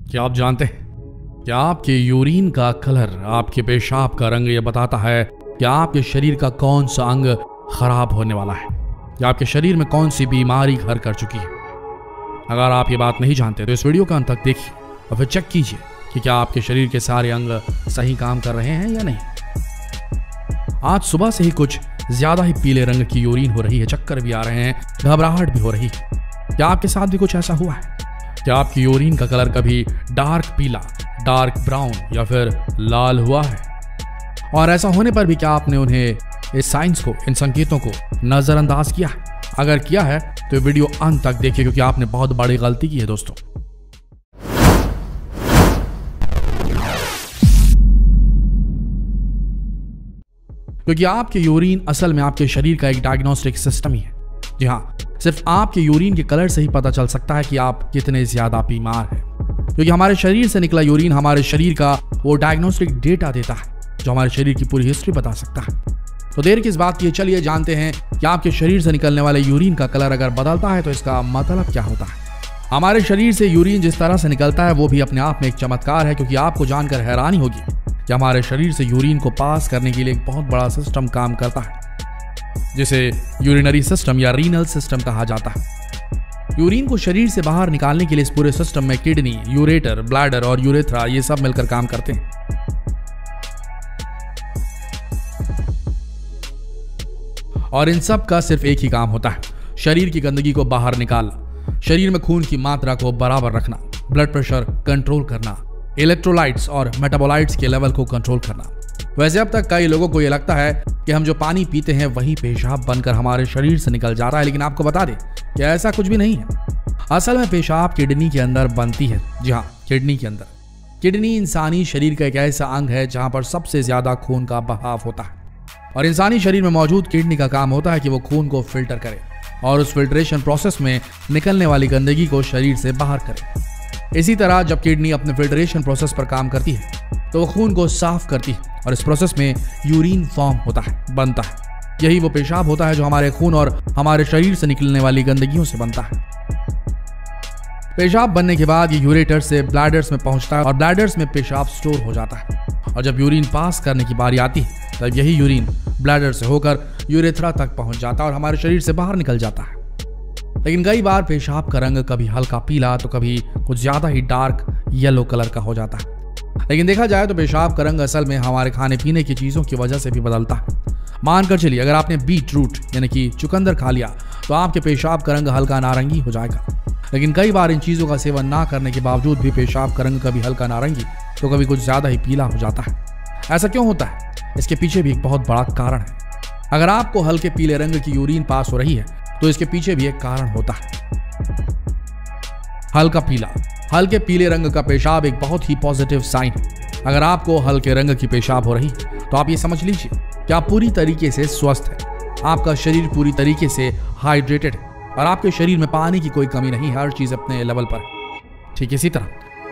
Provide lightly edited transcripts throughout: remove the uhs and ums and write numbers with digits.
क्या आप जानते हैं क्या आपके यूरिन का कलर आपके पेशाब का रंग यह बताता है कि आपके शरीर का कौन सा अंग खराब होने वाला है या आपके शरीर में कौन सी बीमारी घर कर चुकी है। अगर आप ये बात नहीं जानते तो इस वीडियो का अंत तक देखिए और फिर चेक कीजिए कि क्या आपके शरीर के सारे अंग सही काम कर रहे हैं या नहीं। आज सुबह से ही कुछ ज्यादा ही पीले रंग की यूरिन हो रही है, चक्कर भी आ रहे हैं, घबराहट भी हो रही है। क्या आपके साथ भी कुछ ऐसा हुआ है? क्या आपकी यूरिन का कलर कभी डार्क पीला, डार्क ब्राउन या फिर लाल हुआ है? और ऐसा होने पर भी क्या आपने उन्हें इस साइंस को, इन संकेतों को नजरअंदाज किया है? अगर किया है तो वीडियो अंत तक देखिए क्योंकि आपने बहुत बड़ी गलती की है दोस्तों। क्योंकि आपके यूरिन असल में आपके शरीर का एक डायग्नोस्टिक सिस्टम ही है। जी हाँ, सिर्फ आपके यूरिन के कलर से ही पता चल सकता है कि आप कितने ज्यादा बीमार हैं, क्योंकि हमारे शरीर से निकला यूरिन हमारे शरीर का वो डायग्नोस्टिक डेटा देता है जो हमारे शरीर की पूरी हिस्ट्री बता सकता है। तो देर किस बात की, चलिए जानते हैं कि आपके शरीर से निकलने वाले यूरिन का कलर अगर बदलता है तो इसका मतलब क्या होता है। हमारे शरीर से यूरिन जिस तरह से निकलता है वो भी अपने आप में एक चमत्कार है, क्योंकि आपको जानकर हैरानी होगी कि हमारे शरीर से यूरिन को पास करने के लिए एक बहुत बड़ा सिस्टम काम करता है जिसे यूरिनरी सिस्टम या रीनल सिस्टम कहा जाता है। यूरिन को शरीर से बाहर निकालने के लिए इस पूरे सिस्टम में किडनी, यूरेटर, ब्लैडर और यूरेथ्रा ये सब मिलकर काम करते हैं। और इन सब का सिर्फ एक ही काम होता है, शरीर की गंदगी को बाहर निकालना, शरीर में खून की मात्रा को बराबर रखना, ब्लड प्रेशर कंट्रोल करना, इलेक्ट्रोलाइट्स और मेटाबोलाइट्स के लेवल को कंट्रोल करना। वैसे अब तक कई लोगों को यह लगता है कि हम जो पानी पीते हैं वही पेशाब बनकर हमारे शरीर से निकल जा रहा है, लेकिन आपको बता दें कि ऐसा कुछ भी नहीं है। असल में पेशाब किडनी के अंदर बनती है। जी हाँ, किडनी के अंदर। किडनी इंसानी शरीर का एक ऐसा अंग है जहां पर सबसे ज्यादा खून का बहाव होता है, और इंसानी शरीर में मौजूद किडनी का काम होता है कि वो खून को फिल्टर करे और उस फिल्ट्रेशन प्रोसेस में निकलने वाली गंदगी को शरीर से बाहर करे। इसी तरह जब किडनी अपने फिल्ट्रेशन प्रोसेस पर काम करती है तो वो खून को साफ करती है और इस प्रोसेस में यूरिन फॉर्म होता है, बनता है। यही वो पेशाब होता है जो हमारे खून और हमारे शरीर से निकलने वाली गंदगियों से बनता है। पेशाब बनने के बाद ये यूरेटर से ब्लैडर्स में पहुंचता है और ब्लैडर्स में पेशाब स्टोर हो जाता है, और जब यूरिन पास करने की बारी आती है तब यही यूरिन ब्लैडर से होकर यूरेथ्रा तक पहुंच जाता है और हमारे शरीर से बाहर निकल जाता है। लेकिन कई बार पेशाब का रंग कभी हल्का पीला तो कभी कुछ ज्यादा ही डार्क येलो कलर का हो जाता है। लेकिन देखा जाए तो पेशाब का रंग असल में हमारे खाने पीने की चीजों की वजह से भी बदलता है। मानकर चलिए अगर आपने बीट रूट यानी कि चुकंदर खा लिया तो आपके पेशाब का रंग हल्का नारंगी हो जाएगा। लेकिन कई बार इन चीजों का सेवन ना करने के बावजूद भी पेशाब का रंग कभी हल्का नारंगी तो कभी कुछ ज्यादा ही पीला हो जाता है। ऐसा क्यों होता है? इसके पीछे भी एक बहुत बड़ा कारण है। अगर आपको हल्के पीले रंग की यूरिन पास हो रही है तो इसके पीछे भी एक कारण होता है। हल्के पीले रंग का पेशाब एक बहुत ही पॉजिटिव साइन है। अगर आपको हल्के रंग की पेशाब हो रही तो आप ये समझ लीजिए कि आप पूरी तरीके से स्वस्थ हैं, आपका शरीर पूरी तरीके से हाइड्रेटेड है और आपके शरीर में पानी की कोई कमी नहीं है, हर चीज अपने लेवल पर है। ठीक इसी तरह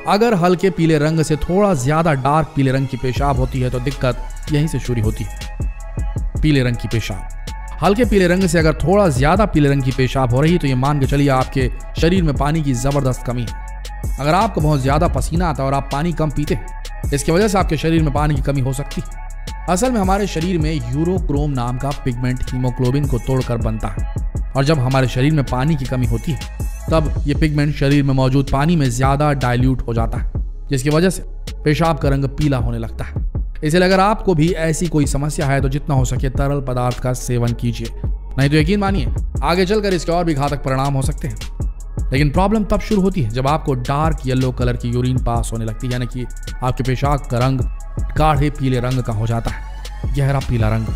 अगर हल्के पीले रंग से थोड़ा ज्यादा डार्क पीले रंग की पेशाब होती है तो दिक्कत यहीं से शुरू होती है। पीले रंग की पेशाब, हल्के पीले रंग से अगर थोड़ा ज्यादा पीले रंग की पेशाब हो रही है तो ये मान के चलिए आपके शरीर में पानी की जबरदस्त कमी है। अगर आपको बहुत ज्यादा पसीना आता है और आप पानी कम पीते हैं, इसकी वजह से आपके शरीर में पानी की कमी हो सकती है। असल में हमारे शरीर में यूरोक्रोम नाम का पिगमेंट हीमोग्लोबिन को तोड़कर बनता है, और जब हमारे शरीर में पानी की कमी होती है तब ये पिगमेंट शरीर में मौजूद पानी में ज्यादा डाइल्यूट हो जाता है, जिसकी वजह से पेशाब का रंग पीला होने लगता है। इसलिए अगर आपको भी ऐसी कोई समस्या है तो जितना हो सके तरल पदार्थ का सेवन कीजिए, नहीं तो यकीन मानिए आगे चलकर इसके और भी घातक परिणाम हो सकते हैं। लेकिन प्रॉब्लम तब शुरू होती है जब आपको डार्क येलो कलर की यूरिन पास होने लगती है, यानी कि आपके पेशाब का रंग गाढ़े पीले रंग का हो जाता है, गहरा पीला रंग।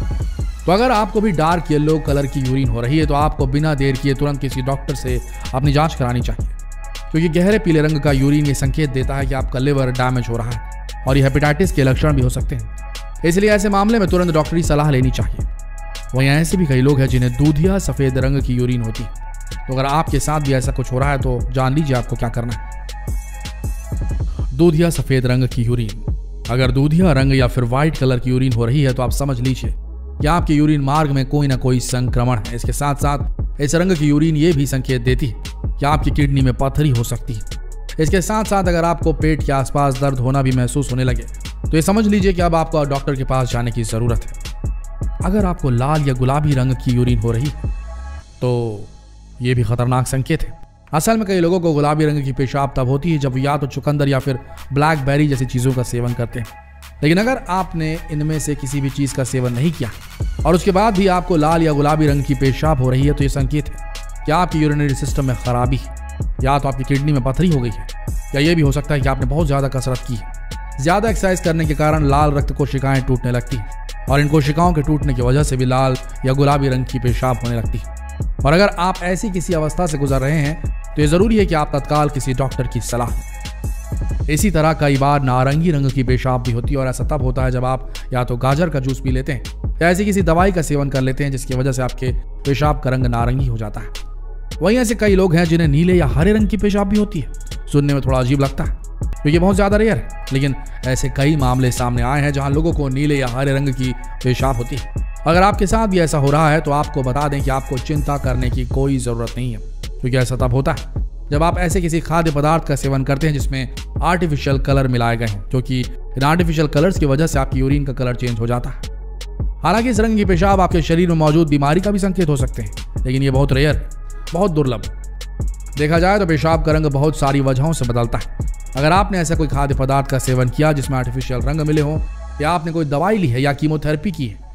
तो अगर आपको भी डार्क येलो कलर की यूरिन हो रही है तो आपको बिना देर किए तुरंत किसी डॉक्टर से अपनी जांच करानी चाहिए, क्योंकि गहरे पीले रंग का यूरिन ये संकेत देता है कि आपका लिवर डैमेज हो रहा है और ये हेपेटाइटिस के लक्षण भी हो सकते हैं। इसलिए ऐसे मामले में तुरंत डॉक्टरी सलाह लेनी चाहिए। वहीं ऐसे भी कई लोग हैं जिन्हें दूधिया सफेद रंग की यूरिन होती है, तो अगर आपके साथ भी ऐसा कुछ हो रहा है तो जान लीजिए आपको क्या करना है। दूधिया सफेद रंग की यूरिन, अगर दूधिया रंग या फिर व्हाइट कलर की यूरिन हो रही है तो आप समझ लीजिए कि आपके यूरिन मार्ग में कोई ना कोई संक्रमण है। इसके साथ साथ इस रंग की यूरिन ये भी संकेत देती है कि आपकी किडनी में पथरी हो सकती है। इसके साथ साथ अगर आपको पेट के आसपास दर्द होना भी महसूस होने लगे तो ये समझ लीजिए कि अब आपको डॉक्टर के पास जाने की जरूरत है। अगर आपको लाल या गुलाबी रंग की यूरिन हो रही है तो ये भी खतरनाक संकेत है। असल में कई लोगों को गुलाबी रंग की पेशाब तब होती है जब या तो चुकंदर या फिर ब्लैकबेरी जैसी चीज़ों का सेवन करते हैं। लेकिन अगर आपने इनमें से किसी भी चीज़ का सेवन नहीं किया और उसके बाद भी आपको लाल या गुलाबी रंग की पेशाब हो रही है तो ये संकेत है कि आपकी यूरिनरी सिस्टम में खराबी है, या तो आपकी किडनी में पथरी हो गई है, या ये भी हो सकता है कि आपने बहुत ज़्यादा कसरत की है। ज़्यादा एक्सरसाइज करने के कारण लाल रक्त कोशिकाएं टूटने लगती हैं और इन कोशिकाओं के टूटने की वजह से भी लाल या गुलाबी रंग की पेशाब होने लगती है। और अगर आप ऐसी किसी अवस्था से गुजर रहे हैं तो ये जरूरी है कि आप तत्काल किसी डॉक्टर की सलाह लें। इसी तरह कई बार नारंगी रंग की पेशाब भी होती है और ऐसा तब होता है जब आप या तो गाजर का जूस पी लेते हैं या ऐसी किसी दवाई का सेवन कर लेते हैं जिसकी वजह से आपके पेशाब का रंग नारंगी हो जाता है। वहीं ऐसे कई लोग हैं जिन्हें नीले या हरे रंग की पेशाब भी होती है। सुनने में थोड़ा अजीब लगता है क्योंकि बहुत ज्यादा रेयर है, लेकिन ऐसे कई मामले सामने आए हैं जहां लोगों को नीले या हरे रंग की पेशाब होती है। अगर आपके साथ भी ऐसा हो रहा है तो आपको बता दें कि आपको चिंता करने की कोई जरूरत नहीं है, क्योंकि ऐसा तब होता है जब आप ऐसे किसी खाद्य पदार्थ का सेवन करते हैं जिसमें आर्टिफिशियल कलर मिलाए गए हैं, क्योंकि इन आर्टिफिशियल कलर्स की वजह से आपकी यूरिन का कलर चेंज हो जाता है। हालांकि इस रंग की पेशाब आपके शरीर में मौजूद बीमारी का भी संकेत हो सकते हैं, लेकिन ये बहुत रेयर, बहुत दुर्लभ। देखा जाए तो पेशाब का रंग बहुत सारी वजहों से बदलता है। अगर आपने ऐसा कोई खाद्य पदार्थ का सेवन किया जिसमें आर्टिफिशियल रंग मिले हों, या आपने कोई दवाई ली है या कीमोथेरेपी की है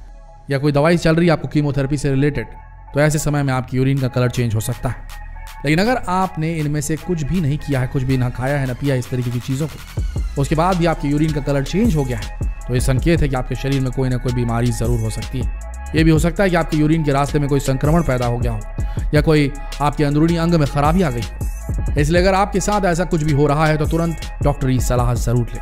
या कोई दवाई चल रही है आपको कीमोथेरेपी से रिलेटेड, तो ऐसे समय में आपकी यूरिन का कलर चेंज हो सकता है। लेकिन अगर आपने इनमें से कुछ भी नहीं किया है, कुछ भी ना खाया है ना पिया इस तरीके की चीज़ों को, उसके बाद भी आपकी यूरिन का कलर चेंज हो गया है, तो ये संकेत है कि आपके शरीर में कोई ना कोई बीमारी ज़रूर हो सकती है। ये भी हो सकता है कि आपके यूरिन के रास्ते में कोई संक्रमण पैदा हो गया हो या कोई आपके अंदरूनी अंग में खराबी आ गई। इसलिए अगर आपके साथ ऐसा कुछ भी हो रहा है तो तुरंत डॉक्टरी सलाह जरूर लें।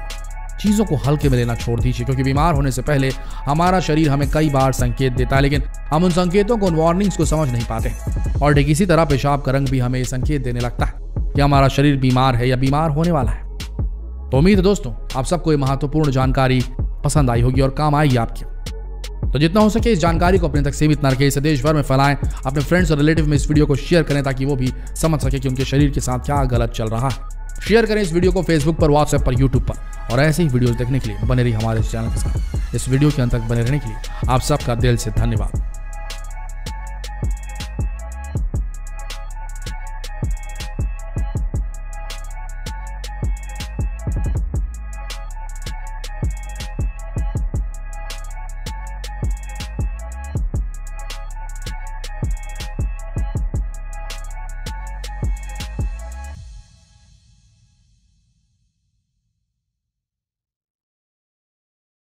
चीज़ों को हल्के में लेना छोड़ दीजिए, क्योंकि बीमार होने से पहले हमारा शरीर हमें कई बार संकेत देता है, लेकिन हम उन संकेतों को, उन वार्निंग्स को समझ नहीं पाते। और ठीक इसी तरह पेशाब का रंग भी हमें संकेत देने लगता है कि हमारा शरीर बीमार है या बीमार होने वाला है। तो उम्मीद है दोस्तों आप सबको ये महत्वपूर्ण जानकारी पसंद आई होगी और काम आएगी आपकी। तो जितना हो सके इस जानकारी को अपने तक सीमित न रखें, इसे देश भर में फैलाएं, अपने फ्रेंड्स और रिलेटिव में इस वीडियो को शेयर करें ताकि वो भी समझ सके कि उनके शरीर के साथ क्या गलत चल रहा है। शेयर करें इस वीडियो को फेसबुक पर, व्हाट्सएप पर, यूट्यूब पर, और ऐसे ही वीडियोस देखने के लिए बने रहिए हमारे इस चैनल के साथ। इस वीडियो के अंत तक बने रहने के लिए आप सबका दिल से धन्यवाद।